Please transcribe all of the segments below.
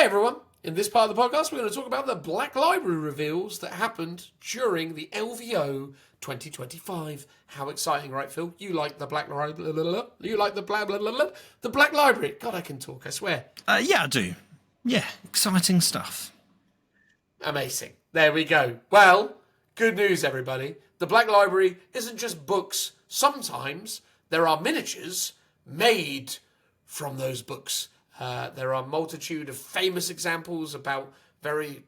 Hey everyone, in this part of the podcast we're going to talk about the Black Library reveals that happened during the LVO 2025. How exciting, right Phil? You like the Black Library? You like the the Black Library? God, I can talk, I swear. Yeah, I do. Yeah, exciting stuff. Amazing. There we go. Well, good news everybody. The Black Library isn't just books. Sometimes there are miniatures made from those books. There are a multitude of famous examples about very,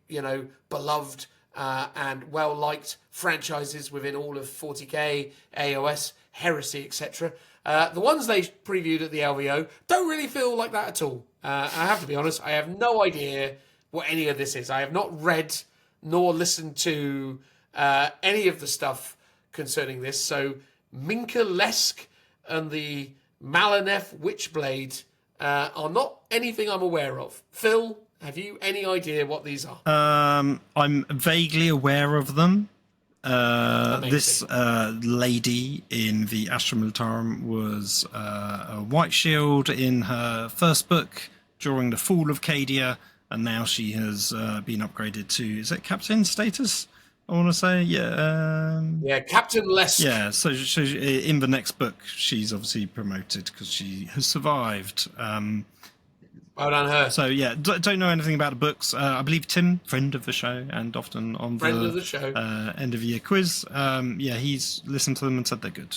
beloved and well-liked franchises within all of 40k, AOS, Heresy, etc. The ones they previewed at the LVO don't really feel like that at all. I have to be honest, I have no idea what any of this is. I have not read nor listened to any of the stuff concerning this. So Minka, Lesk and the Maleneth Witchblade are not anything I'm aware of. Phil, have you any idea what these are? I'm vaguely aware of them. This lady in the Astra Militarum was a White Shield in her first book during the fall of Cadia, and now she has been upgraded to, is it Captain status? I want to say, yeah, Captain Lesk. Yeah, so in the next book, she's obviously promoted because she has survived. Well done, her. So yeah, don't know anything about the books. I believe Tim, friend of the show, and often on the show. End of year quiz. Yeah, he's listened to them and said they're good.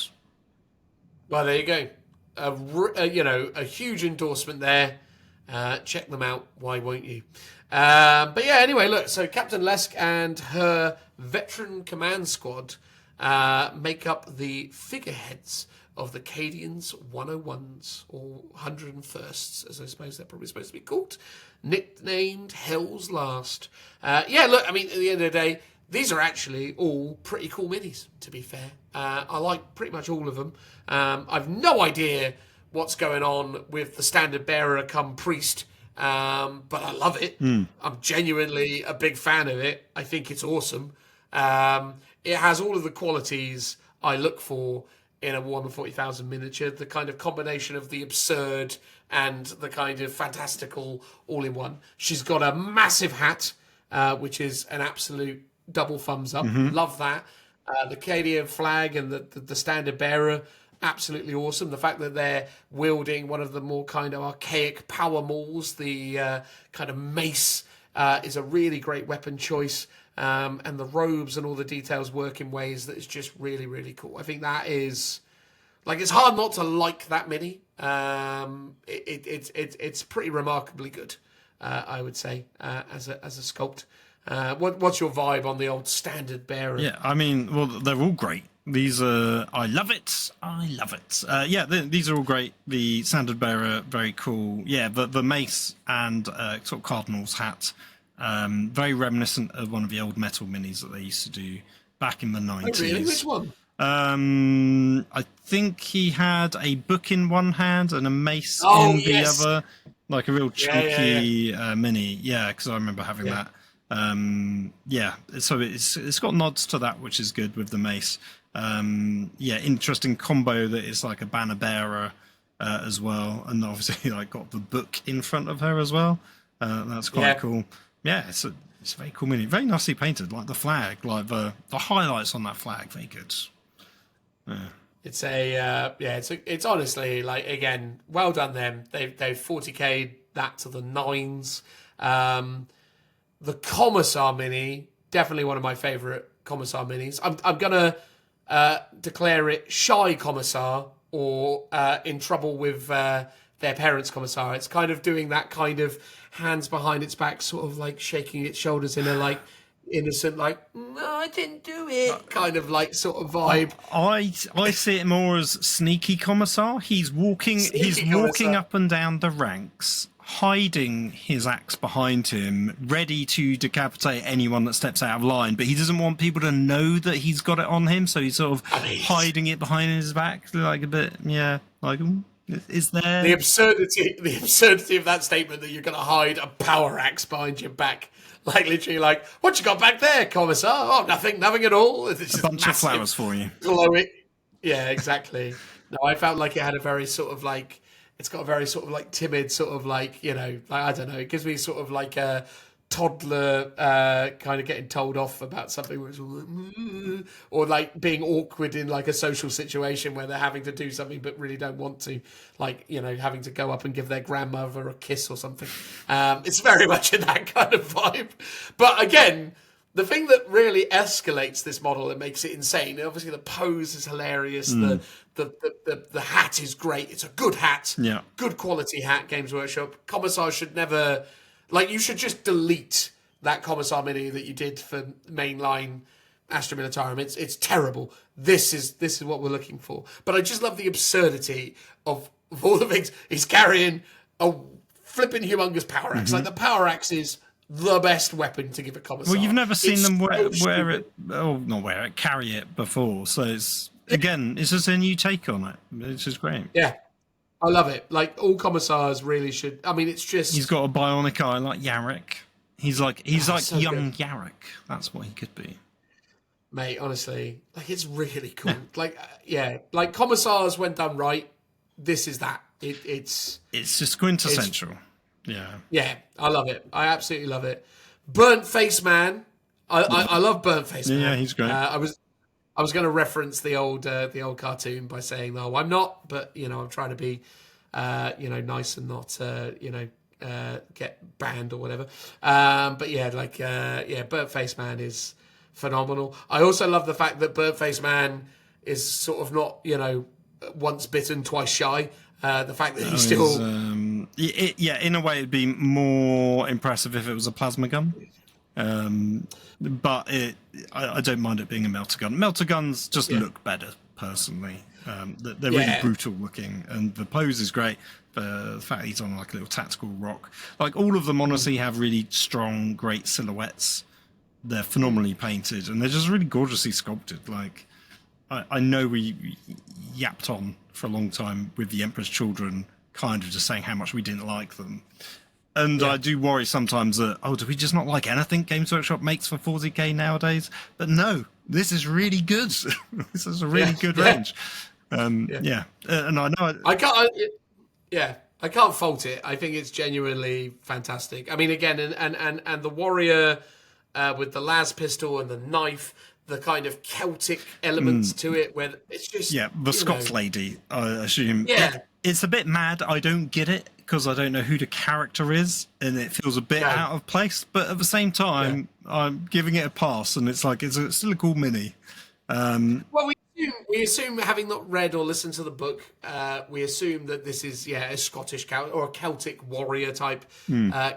Well, there you go. A huge endorsement there. Check them out. Why won't you? But yeah, anyway, look. So Captain Lesk and her veteran command squad make up the figureheads of the Cadians 101s, or 101st, as I suppose they're probably supposed to be called, nicknamed Hell's Last. Yeah, look, I mean, at the end of the day, these are actually all pretty cool minis, to be fair. I like pretty much all of them. I've no idea what's going on with the standard bearer come priest, but I love it. I'm genuinely a big fan of it. I think it's awesome. It has all of the qualities I look for in a Warhammer 40,000 miniature, the kind of combination of the absurd and the kind of fantastical all-in-one. She's got a massive hat, which is an absolute double thumbs up. Love that. The Cadian flag and the standard bearer, absolutely awesome. The fact that they're wielding one of the more kind of archaic power mauls, the kind of mace, is a really great weapon choice. And the robes and all the details work in ways that is just really, really cool. I think that is, like, it's hard not to like that mini. It's pretty remarkably good, I would say, as a sculpt. What's your vibe on the old standard bearer? Yeah, I mean, well, they're all great. These are, I love it. Yeah, these are all great. The standard bearer, very cool. Yeah, the mace and sort of cardinal's hat. Very reminiscent of one of the old metal minis that they used to do back in the 90s. Oh, really? Which one? I think he had a book in one hand and a mace in the other, like a real chunky mini. Yeah, because I remember having that. Yeah, so it's got nods to that, which is good with the mace. Yeah, interesting combo that is like a banner bearer as well, and obviously like got the book in front of her as well. That's quite cool. Yeah, it's a very cool mini, very nicely painted. Like the flag, like the highlights on that flag, very good. Yeah. It's honestly, like, again, well done them. They've 40k'd that to the nines. The Commissar mini, definitely one of my favourite Commissar minis. I'm gonna declare it Shy Commissar or In Trouble with Their Parents Commissar. It's kind of doing that kind of hands behind its back, sort of like shaking its shoulders in a like innocent, like, no, I didn't do it, kind of like sort of vibe. I see it more as Sneaky Commissar. He's walking up and down the ranks, hiding his axe behind him, ready to decapitate anyone that steps out of line, but he doesn't want people to know that he's got it on him, so he's sort of hiding it behind his back, like a bit, like, is there the absurdity of that statement that you're going to hide a power axe behind your back, like literally, like, what you got back there, Commissar? Oh, nothing at all. It's just a bunch of flowers for you. Glowing. Yeah, exactly. No, I felt like it had a very sort of like it's got a very sort of like timid sort of like, you know, like, I don't know, it gives me sort of like a toddler kind of getting told off about something where it's all like, or like being awkward in like a social situation where they're having to do something but really don't want to, like, you know, having to go up and give their grandmother a kiss or something. It's very much in that kind of vibe. But again, the thing that really escalates this model and makes it insane, obviously the pose is hilarious, the hat is great, it's a good hat, good quality hat, Games Workshop. Commissar should never, like, you should just delete that Commissar mini that you did for mainline Astra Militarum. It's terrible. This is what we're looking for. But I just love the absurdity of all the things. He's carrying a flipping humongous power axe. Like, the power axe is the best weapon to give a Commissar. Well, you've never seen them carry it before. So it's, again, it's just a new take on it. It's just great. Yeah. I love it. Like, all Commissars really should. I mean, it's just. He's got a bionic eye like Yarrick. He's like so young good. Yarrick. That's what he could be. Mate, honestly, like, it's really cool. Like, like Commissars when done right, this is that. It's just quintessential. Yeah, I love it. I absolutely love it. Burnt Face Man. I love Burnt Face Man. Yeah, he's great. I was going to reference the old cartoon by saying, no, I'm not, but, you know, I'm trying to be, you know, nice and not, you know, get banned or whatever. But yeah, like, Burnt Face Man is phenomenal. I also love the fact that Burnt Face Man is sort of not, you know, once bitten, twice shy. The fact that he's still... in a way, it'd be more impressive if it was a plasma gun. But I don't mind it being a melter gun. Melter guns just look better, personally. They're really brutal looking, and the pose is great. The fact he's on like a little tactical rock. Like, all of them honestly have really strong, great silhouettes. They're phenomenally painted, and they're just really gorgeously sculpted. Like, I know we yapped on for a long time with the Emperor's Children, kind of just saying how much we didn't like them. And I do worry sometimes that, do we just not like anything Games Workshop makes for 40k nowadays? But no, this is really good. This is a really good range. And I know... I can't fault it. I think it's genuinely fantastic. I mean, again, and the warrior with the las pistol and the knife, the kind of Celtic elements to it, where it's just... Yeah, the Scots lady, I assume. Yeah. It's a bit mad. I don't get it, because I don't know who the character is, and it feels a bit out of place. But at the same time, I'm giving it a pass, and it's like, it's still a cool mini. Well, we assume, having not read or listened to the book, we assume that this is a Scottish or a Celtic warrior type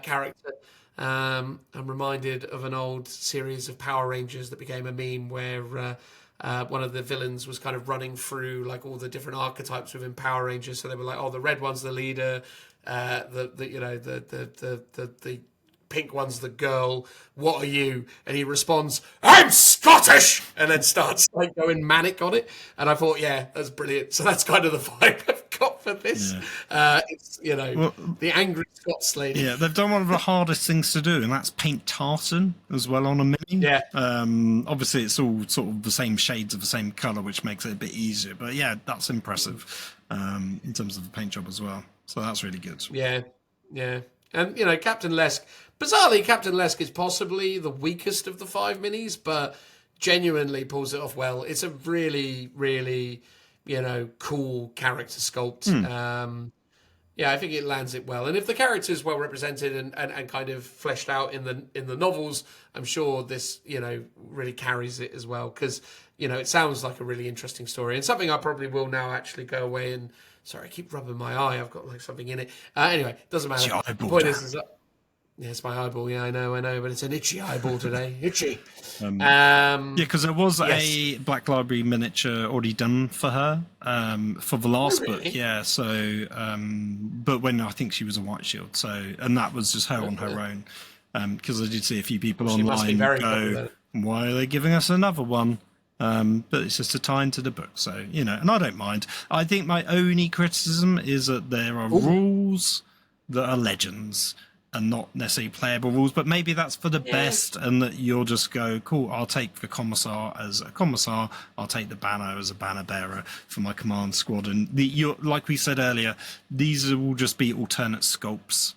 character. I'm reminded of an old series of Power Rangers that became a meme where one of the villains was kind of running through like all the different archetypes within Power Rangers. So they were like, the red one's the leader, the pink one's the girl. What are you? And he responds, "I'm Scottish," and then starts like going manic on it. And I thought, that's brilliant. So that's kind of the vibe I've got for this. It's the angry Scots lady. Yeah, they've done one of the hardest things to do, and that's paint tartan as well on a mini. Yeah. Obviously, it's all sort of the same shades of the same color, which makes it a bit easier. But yeah, that's impressive in terms of the paint job as well. So that's really good. Yeah. And, Captain Lesk, bizarrely, Captain Lesk is possibly the weakest of the 5 minis, but genuinely pulls it off well. It's a really, really, cool character sculpt. I think it lands it well. And if the character is well represented and kind of fleshed out in the novels, I'm sure this, really carries it as well. Because, it sounds like a really interesting story. And something I probably will now actually go away and... Sorry, I keep rubbing my eye. I've got like something in it. Anyway, doesn't matter. The point is it's my eyeball. Yeah, I know, but it's an itchy eyeball today. Itchy. Because there was a Black Library miniature already done for her for the last book. Yeah, so but when I think she was a White Shield, and that was just her on her own. Because I did see a few people online go, "Why are they giving us another one?" But it's just a tie into the book, so and I don't mind. I think my only criticism is that there are rules that are legends, and not necessarily playable rules, but maybe that's for the best, and that you'll just go, cool, I'll take the commissar as a commissar, I'll take the banner as a banner bearer for my command squad. And like we said earlier, these will just be alternate sculpts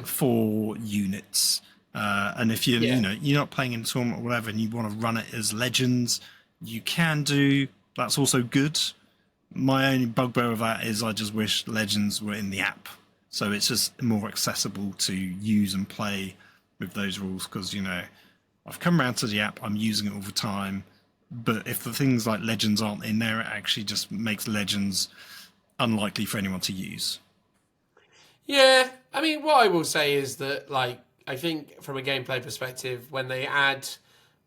for units. And if you're not playing in a tournament or whatever, and you want to run it as legends, you can do. That's also good. My only bugbear of that is I just wish legends were in the app, so it's just more accessible to use and play with those rules. Because I've come around to the app, I'm using it all the time, but if the things like legends aren't in there, it actually just makes legends unlikely for anyone to use. Yeah, I mean, what I will say is that, like, I think from a gameplay perspective, when they add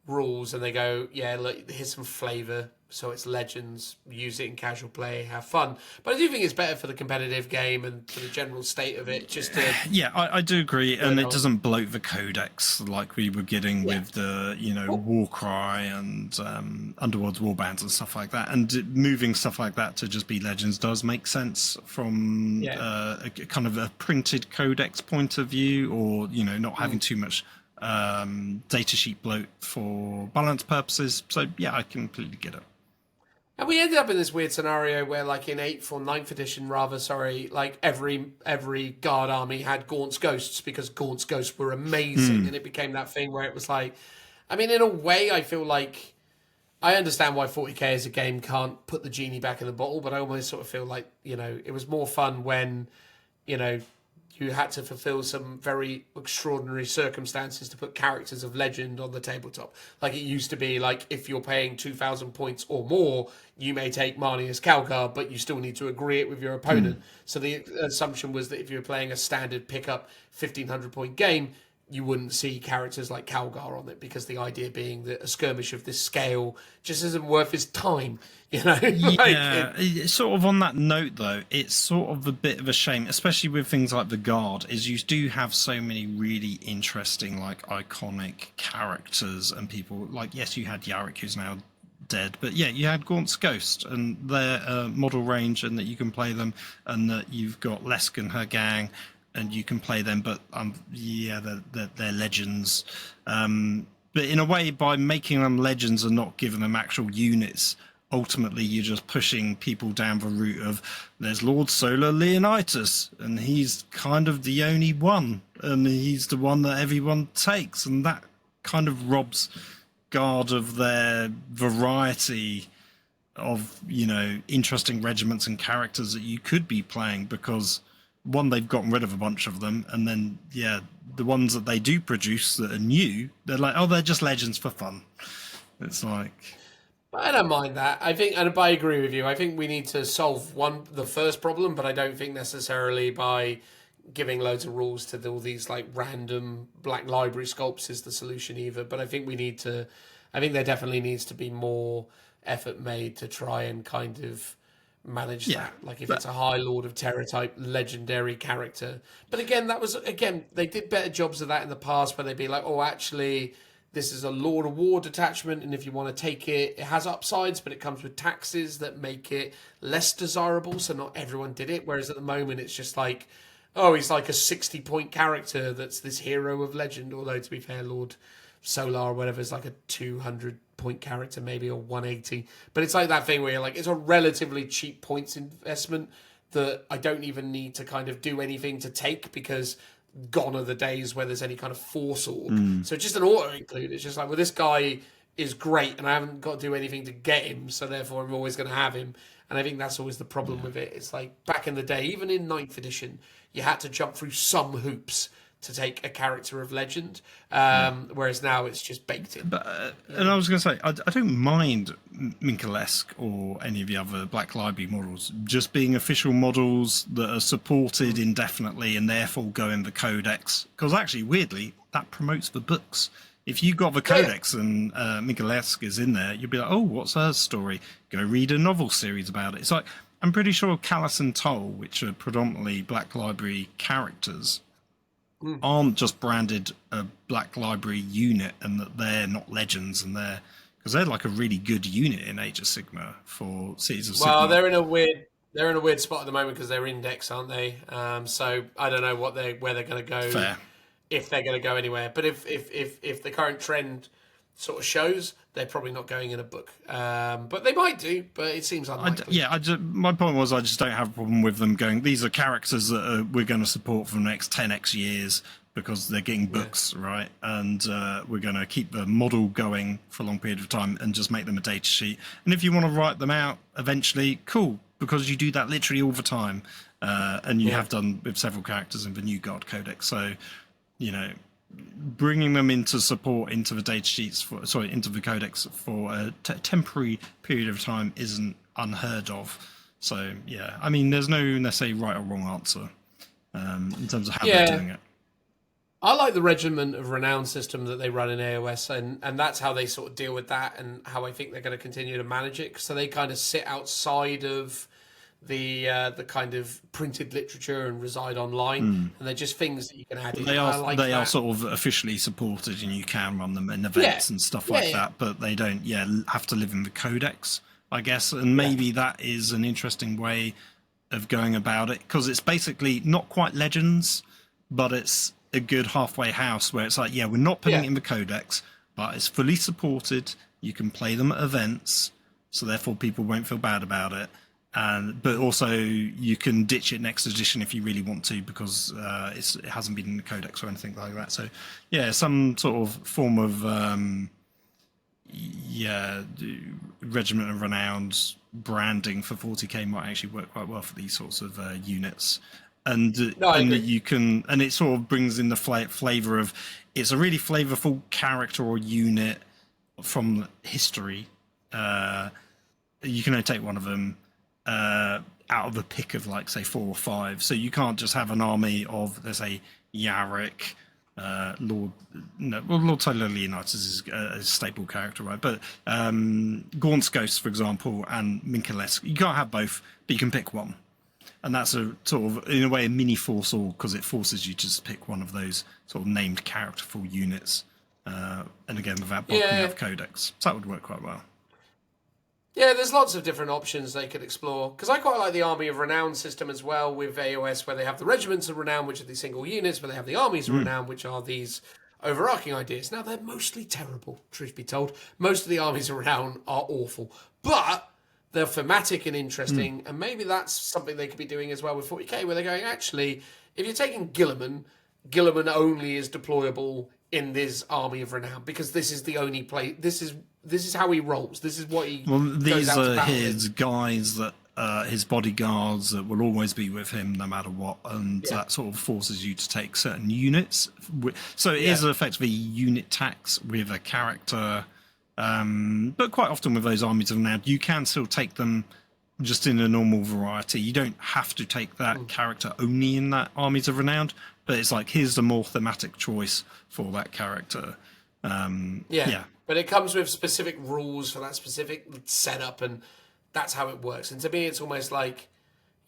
rules and they go, yeah, look, here's some flavour, so it's legends, use it in casual play, have fun. But I do think it's better for the competitive game and for the general state of it, just to... Yeah, I do agree, and it doesn't bloat the codex like we were getting with the, Warcry and Underworld's Warbands and stuff like that. And moving stuff like that to just be legends does make sense from a kind of a printed codex point of view, or, not having too much datasheet bloat for balance purposes. So, yeah, I completely get it. And we ended up in this weird scenario where, like, in 8th or 9th edition, like, every guard army had Gaunt's Ghosts, because Gaunt's Ghosts were amazing, and it became that thing where it was like... I mean, in a way, I feel like... I understand why 40k as a game can't put the genie back in the bottle, but I almost sort of feel like, it was more fun when, you had to fulfill some very extraordinary circumstances to put characters of legend on the tabletop. Like, it used to be, like, if you're paying 2,000 points or more, you may take Marnie as Calgar, but you still need to agree it with your opponent. So the assumption was that if you're playing a standard pickup 1,500-point game, you wouldn't see characters like Calgar on it, because the idea being that a skirmish of this scale just isn't worth his time, It's sort of on that note, though, it's sort of a bit of a shame, especially with things like the Guard, is you do have so many really interesting, like, iconic characters and people. Like, yes, you had Yarick, who's now dead, but yeah, you had Gaunt's Ghost and their model range, and that you can play them, and that you've got Lesk and her gang, and you can play them, but they're legends. But in a way, by making them legends and not giving them actual units, ultimately you're just pushing people down the route of, there's Lord Solar Leonidas, and he's kind of the only one, and he's the one that everyone takes, and that kind of robs Guard of their variety of, interesting regiments and characters that you could be playing, because... one, they've gotten rid of a bunch of them, and then, the ones that they do produce that are new, they're like, oh, they're just legends for fun. It's like... But I don't mind that. I think, and I agree with you, I think we need to solve the first problem, but I don't think necessarily by giving loads of rules to all these, like, random Black Library sculpts is the solution either. But I think there definitely needs to be more effort made to try and kind of manage that. Like, if it's a High Lord of Terror type legendary character. But again, they did better jobs of that in the past, where they'd be like, oh, actually, this is a Lord of War detachment, and if you want to take it, it has upsides, but it comes with taxes that make it less desirable, so not everyone did it. Whereas at the moment, it's just like, oh, he's like a 60-point character that's this hero of legend, although, to be fair, Lord Solar or whatever is like a 200-point character maybe, or 180. But it's like that thing where you're like, it's a relatively cheap points investment that I don't even need to kind of do anything to take, because gone are the days where there's any kind of force org. So just an auto include. It's just like, well, this guy is great and I haven't got to do anything to get him, so therefore I'm always going to have him. And I think that's always the problem with it. It's like, back in the day, even in 9th edition, you had to jump through some hoops to take a character of legend, whereas now it's just baked in. But and I was going to say, I don't mind Minka Lesk or any of the other Black Library models just being official models that are supported indefinitely and therefore go in the codex, because actually, weirdly, that promotes the books. If you got the codex and Minka Lesk is in there, you'll be like, oh, what's her story? Go read a novel series about it. It's like, I'm pretty sure Callus and Toll, which are predominantly Black Library characters, aren't just branded a Black Library unit, and that they're not legends, and because they're like a really good unit in Age of Sigma for Cities of Sigma. Well, they're in a weird They're in a weird spot at the moment because they're index, aren't they? So I don't know where they're going to go, Fair. if they're going to go anywhere. But if the current trend sort of shows, they're probably not going in a book. But they might do, but it seems unlikely. My point was I just don't have a problem with them going, these are characters that we're going to support for the next 10x years because they're getting books, right? And we're going to keep the model going for a long period of time and just make them a data sheet. And if you want to write them out eventually, cool, because you do that literally all the time. And you have done with several characters in the New Guard Codex. So, you know, bringing them into support into the data sheets into the codex for a temporary period of time isn't unheard of. So yeah, I mean, there's no necessarily right or wrong answer in terms of how they're doing it. I like the Regiment of Renown system that they run in AOS, and that's how they sort of deal with that, and how I think they're going to continue to manage it. So they kind of sit outside of the kind of printed literature and reside online, and they're just things that you can add in. They are sort of officially supported, and you can run them in events and stuff like that, but they don't have to live in the codex, I guess. And maybe that is an interesting way of going about it, because it's basically not quite Legends, but it's a good halfway house where it's like, we're not putting it in the codex, but it's fully supported. You can play them at events, so therefore people won't feel bad about it. But also you can ditch it next edition if you really want to, because it hasn't been in the codex or anything like that. So some sort of form of Regiment of Renowned branding for 40k might actually work quite well for these sorts of units. And you can, and it sort of brings in the flavor of, it's a really flavorful character or unit from history. You can only take one of them out of a pick of, like, say 4 or 5. So you can't just have an army of, let's say, Yarick, Lord Taylor Leonidas is a staple character, right? But Gaunt's Ghost, for example, and Minka Lesk, you can't have both, but you can pick one. And that's a sort of, in a way, a mini force all, because it forces you to just pick one of those sort of named characterful units. And again, without blocking up codex. So that would work quite well. Yeah, there's lots of different options they could explore. Because I quite like the Army of Renown system as well with AOS, where they have the Regiments of Renown, which are these single units, where they have the Armies of Renown, which are these overarching ideas. Now, they're mostly terrible, truth be told. Most of the Armies of Renown are awful. But they're thematic and interesting, and maybe that's something they could be doing as well with 40k, where they're going, actually, if you're taking Guilliman only is deployable in this Army of Renown, because this is the only play. This is how he rolls. This is what he. Well, these are his guys that his bodyguards that will always be with him no matter what, and that sort of forces you to take certain units. So it is effectively unit tax with a character. But quite often with those armies of renown, you can still take them just in a normal variety. You don't have to take that character only in that armies of renown, but it's like, here's the more thematic choice for that character. But it comes with specific rules for that specific setup, and that's how it works. And to me, it's almost like,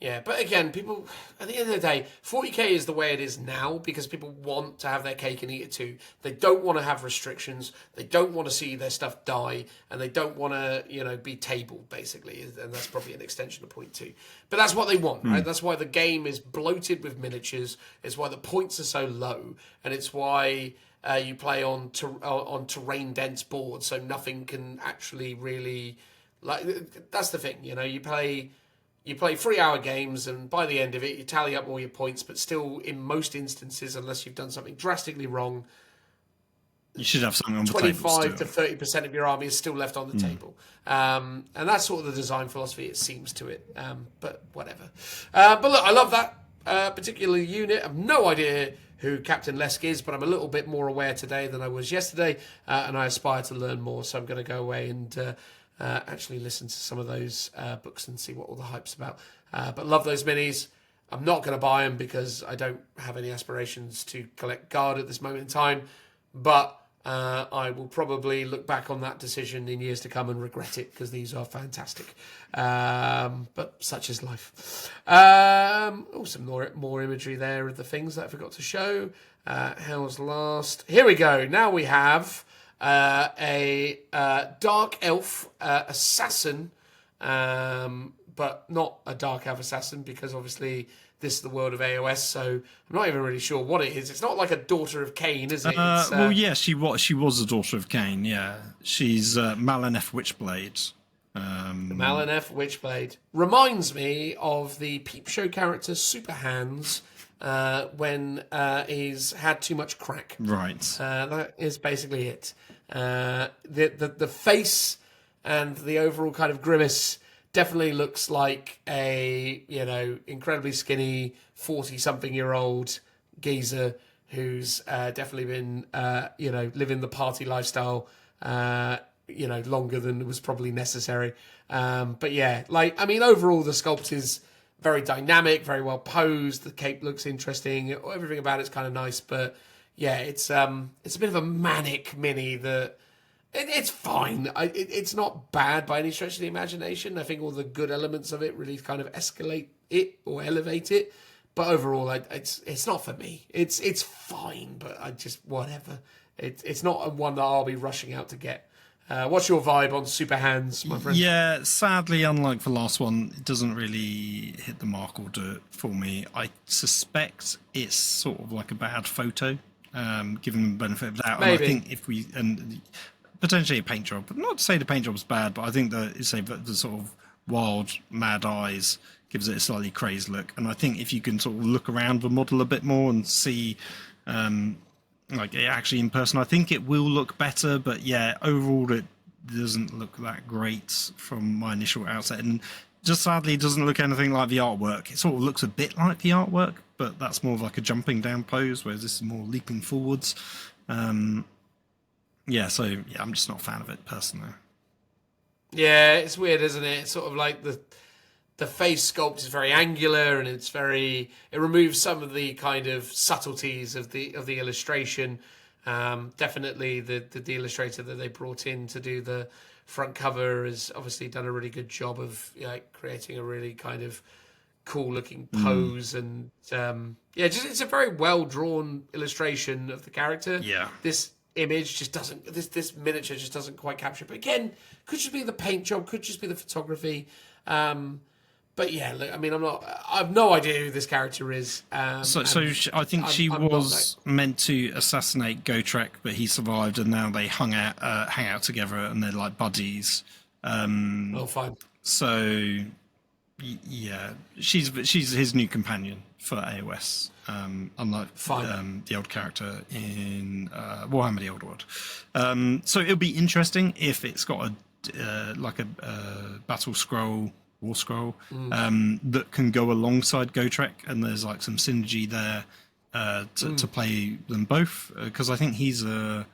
but again, people, at the end of the day, 40k is the way it is now because people want to have their cake and eat it too. They don't want to have restrictions. They don't want to see their stuff die, and they don't want to, be tabled, basically. And that's probably an extension of point 2. But that's what they want, right? That's why the game is bloated with miniatures. It's why the points are so low, and it's why you play on terrain dense boards, so nothing can actually really, that's the thing. You play 3-hour games, and by the end of it, you tally up all your points, but still, in most instances, unless you've done something drastically wrong, you should have something on the table. 25 to 30% of your army is still left on the table. And that's sort of the design philosophy, it seems to it. But whatever. But look, I love that particular unit. I have no idea who Captain Lesk is, but I'm a little bit more aware today than I was yesterday, and I aspire to learn more, so I'm going to go away and actually listen to some of those books and see what all the hype's about. But love those minis. I'm not going to buy them because I don't have any aspirations to collect Guard at this moment in time, but I will probably look back on that decision in years to come and regret it, because these are fantastic. But such is life. Some more imagery there of the things that I forgot to show. Hell's Last. Here we go. Now we have a dark elf assassin but not a Dark Elf assassin, because obviously this is the world of AOS, so I'm not even really sure what it is. It's not like a daughter of Khaine, is it? Well, yeah, she was a daughter of Khaine. Yeah, she's Maleneth Witchblade. The Maleneth Witchblade reminds me of the Peep Show character Super Hands when he's had too much crack. Right. That is basically it. The face and the overall kind of grimace definitely looks like a, incredibly skinny 40-something-year-old geezer who's definitely been, living the party lifestyle, longer than was probably necessary. But yeah, overall the sculpt is very dynamic, very well posed. The cape looks interesting. Everything about it's kind of nice, but yeah, it's a bit of a manic mini that it's fine. It's not bad by any stretch of the imagination. I think all the good elements of it really kind of escalate it or elevate it. But overall, it's not for me. It's fine, but I just whatever. It's not one that I'll be rushing out to get. What's your vibe on Super Hands, my friend? Yeah, sadly, unlike the last one, it doesn't really hit the mark or do it for me. I suspect it's sort of like a bad photo, given the benefit of the doubt. Maybe. And I think potentially a paint job, but not to say the paint job's bad, but I think that the sort of wild, mad eyes gives it a slightly crazed look. And I think if you can sort of look around the model a bit more and see like it actually in person, I think it will look better. But yeah, overall it doesn't look that great from my initial outset, and just sadly it doesn't look anything like the artwork. It sort of looks a bit like the artwork, but that's more of like a jumping down pose, whereas this is more leaping forwards. Yeah, so yeah, I'm just not a fan of it personally. Yeah, it's weird, isn't it? It's sort of like the face sculpt is very angular, and it removes some of the kind of subtleties of the illustration. Definitely the illustrator that they brought in to do the front cover has obviously done a really good job of creating a really kind of cool looking pose, and it's a very well drawn illustration of the character. Yeah, this image just doesn't, this miniature just doesn't quite capture it. But again, could just be the paint job, could just be the photography. But yeah, look, I mean, I have no idea who this character is. So I think she was meant to assassinate Gotrek, but he survived, and now they hang out together, and they're like buddies. Fine. So yeah, she's his new companion for AOS. Unlike the old character in Warhammer: The Old World. So it'll be interesting if it's got a battle scroll. War scroll that can go alongside Gotrek, and there's like some synergy there to play them both, because I think he's a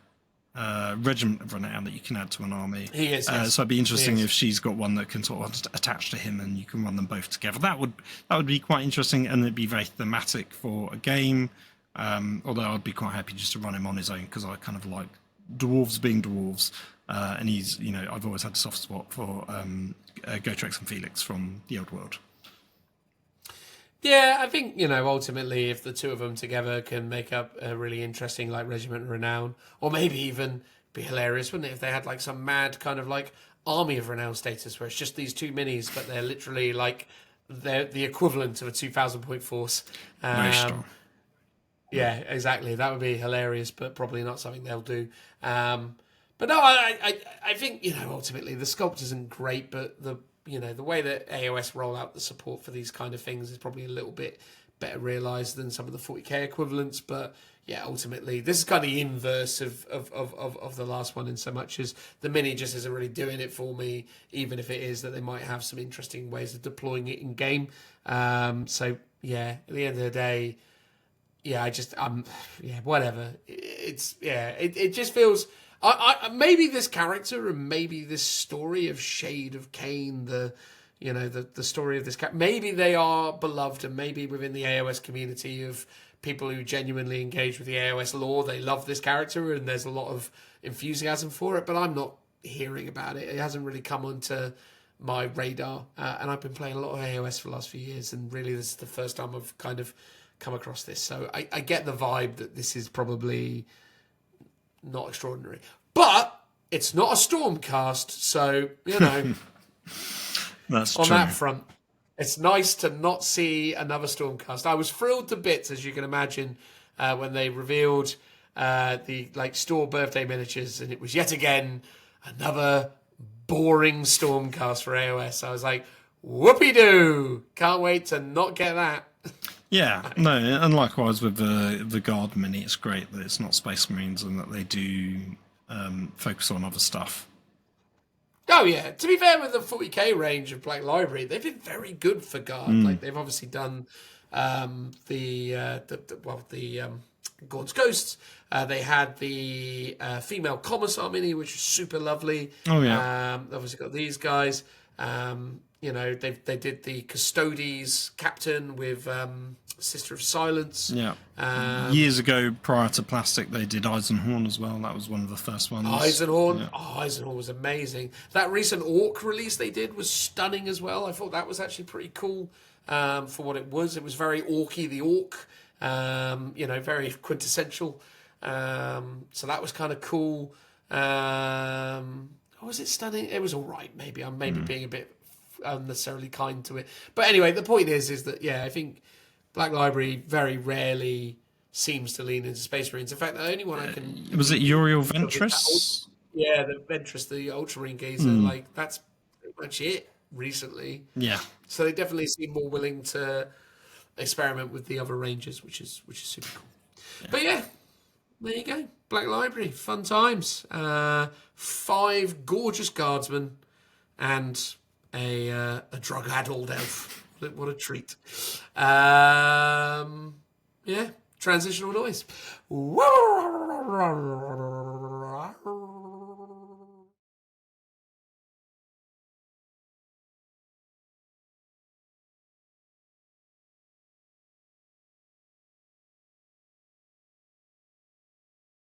regiment of renown that you can add to an army. He is. Yes. So it'd be interesting if she's got one that can sort of attach to him, and you can run them both together. That would be quite interesting, and it'd be very thematic for a game. Although I'd be quite happy just to run him on his own, because I kind of like dwarves being dwarves. And he's, I've always had a soft spot for Gotrex and Felix from the Old World. Yeah, I think, ultimately, if the two of them together can make up a really interesting, like, Regiment of Renown, or maybe even be hilarious, wouldn't it, if they had, like, some mad kind of, like, Army of Renown status, where it's just these two minis, but they're literally, like, they're the equivalent of a 2,000-point force. Very strong. Yeah, exactly. That would be hilarious, but probably not something they'll do. But no, I think, ultimately the sculpt isn't great, but the way that AOS roll out the support for these kind of things is probably a little bit better realised than some of the 40k equivalents. But yeah, ultimately this is kind of the inverse of the last one, in so much as the mini just isn't really doing it for me, even if it is that they might have some interesting ways of deploying it in game. So yeah, at the end of the day, yeah, whatever. It just feels. I maybe this character and maybe this story of Shade of Khaine, the story of this character, maybe they are beloved, and maybe within the AOS community of people who genuinely engage with the AOS lore, they love this character and there's a lot of enthusiasm for it, but I'm not hearing about it. It hasn't really come onto my radar, and I've been playing a lot of AOS for the last few years, and really this is the first time I've kind of come across this. So I get the vibe that this is probably not extraordinary, but it's not a Stormcast, so That's on true. that front. It's nice to not see another Stormcast. I was thrilled to bits, as you can imagine, when they revealed the store birthday miniatures, and it was yet again another boring Stormcast for AOS. I was like, whoopee doo! Can't wait to not get that. Yeah, no, and likewise with the Guard mini, it's great that it's not Space Marines and that they do focus on other stuff. Oh yeah. To be fair, with the 40k range of Black Library, they've been very good for Guard. Like they've obviously done the Gaunt's Ghosts. They had the female Commissar mini, which was super lovely. Oh yeah. Obviously got these guys. They did the Custodes Captain with Sister of Silence. Yeah. Years ago, prior to Plastic, they did Eisenhorn as well. That was one of the first ones. Eisenhorn. Yeah. Oh, Eisenhorn was amazing. That recent Orc release they did was stunning as well. I thought that was actually pretty cool for what it was. It was very Orky the Orc. Very quintessential. So that was kind of cool. Was it stunning? It was all right. Maybe I'm being a bit unnecessarily kind to it. But anyway, the point is that, yeah, I think Black Library very rarely seems to lean into Space Marines. In fact, the only one I can... Was it Uriel Ventress? Yeah, the Ventress, the Ultramarine Gazer. That's pretty much it recently. Yeah. So they definitely seem more willing to experiment with the other ranges, which is super cool. Yeah. But yeah, there you go. Black Library, fun times. 5 gorgeous guardsmen and a drug-addled elf. What a treat. Transitional noise.